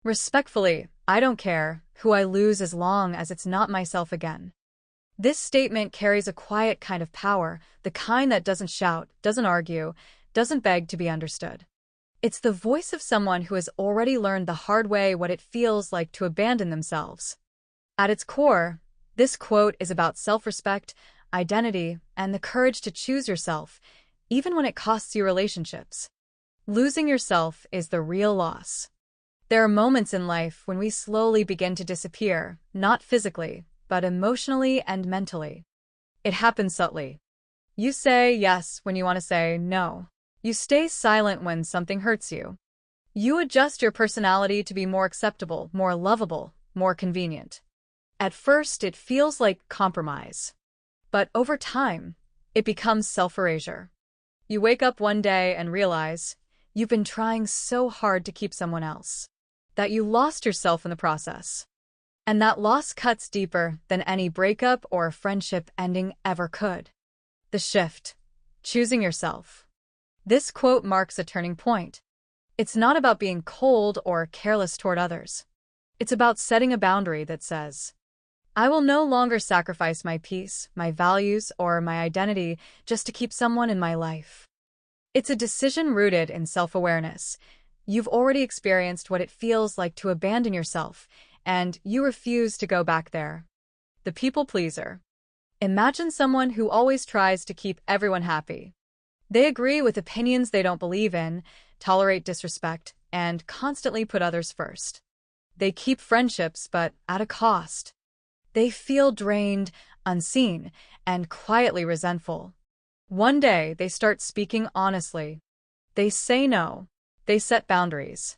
Respectfully, I don't care who I lose as long as it's not myself again. This statement carries a quiet kind of power, the kind that doesn't shout, doesn't argue, doesn't beg to be understood. It's the voice of someone who has already learned the hard way what it feels like to abandon themselves. At its core, this quote is about self-respect, identity, and the courage to choose yourself, even when it costs you relationships. Losing yourself is the real loss. There are moments in life when we slowly begin to disappear, not physically, but emotionally and mentally. It happens subtly. You say yes when you want to say no. You stay silent when something hurts you. You adjust your personality to be more acceptable, more lovable, more convenient. At first, it feels like compromise. But over time, it becomes self-erasure. You wake up one day and realize you've been trying so hard to keep someone else, that you lost yourself in the process. And that loss cuts deeper than any breakup or friendship ending ever could. The shift. Choosing yourself. This quote marks a turning point. It's not about being cold or careless toward others. It's about setting a boundary that says, I will no longer sacrifice my peace, my values, or my identity just to keep someone in my life. It's a decision rooted in self-awareness. You've already experienced what it feels like to abandon yourself, and you refuse to go back there. The people pleaser. Imagine someone who always tries to keep everyone happy. They agree with opinions they don't believe in, tolerate disrespect, and constantly put others first. They keep friendships, but at a cost. They feel drained, unseen, and quietly resentful. One day, they start speaking honestly. They say no. They set boundaries.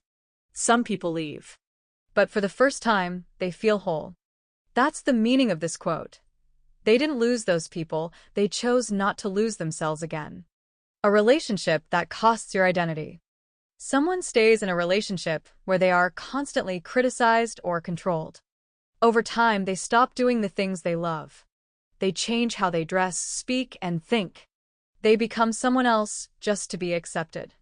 Some people leave. But for the first time, they feel whole. That's the meaning of this quote. They didn't lose those people, they chose not to lose themselves again. A relationship that costs your identity. Someone stays in a relationship where they are constantly criticized or controlled. Over time, they stop doing the things they love. They change how they dress, speak, and think. They become someone else just to be accepted.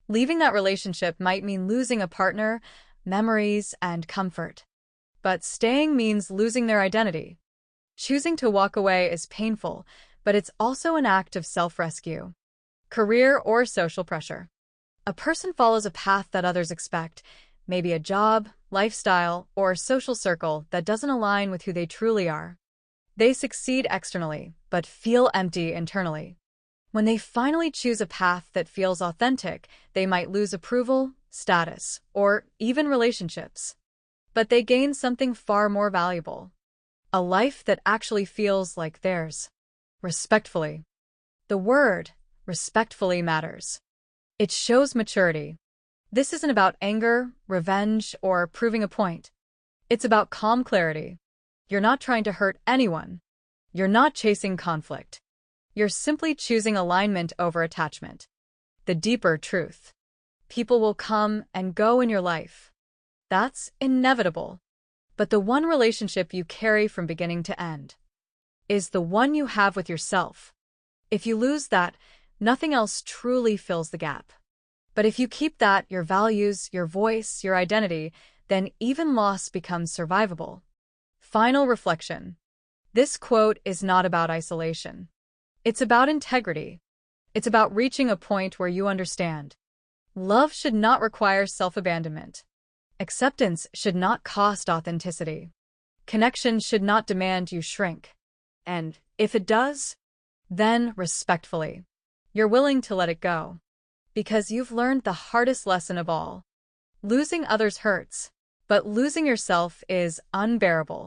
Leaving that relationship might mean losing a partner, memories, and comfort. But staying means losing their identity. Choosing to walk away is painful, but it's also an act of self-rescue. Career or social pressure. A person follows a path that others expect, maybe a job, lifestyle, or social circle that doesn't align with who they truly are. They succeed externally, but feel empty internally. When they finally choose a path that feels authentic, they might lose approval, status, or even relationships. But they gain something far more valuable. A life that actually feels like theirs. Respectfully. The word respectfully matters. It shows maturity. This isn't about anger, revenge, or proving a point. It's about calm clarity. You're not trying to hurt anyone. You're not chasing conflict. You're simply choosing alignment over attachment. The deeper truth. People will come and go in your life. That's inevitable. But the one relationship you carry from beginning to end is the one you have with yourself. If you lose that, nothing else truly fills the gap. But if you keep that, your values, your voice, your identity, then even loss becomes survivable. Final reflection. This quote is not about isolation. It's about integrity. It's about reaching a point where you understand. Love should not require self-abandonment. Acceptance should not cost authenticity. Connection should not demand you shrink. And if it does, then respectfully, you're willing to let it go. Because you've learned the hardest lesson of all. Losing others hurts, but losing yourself is unbearable.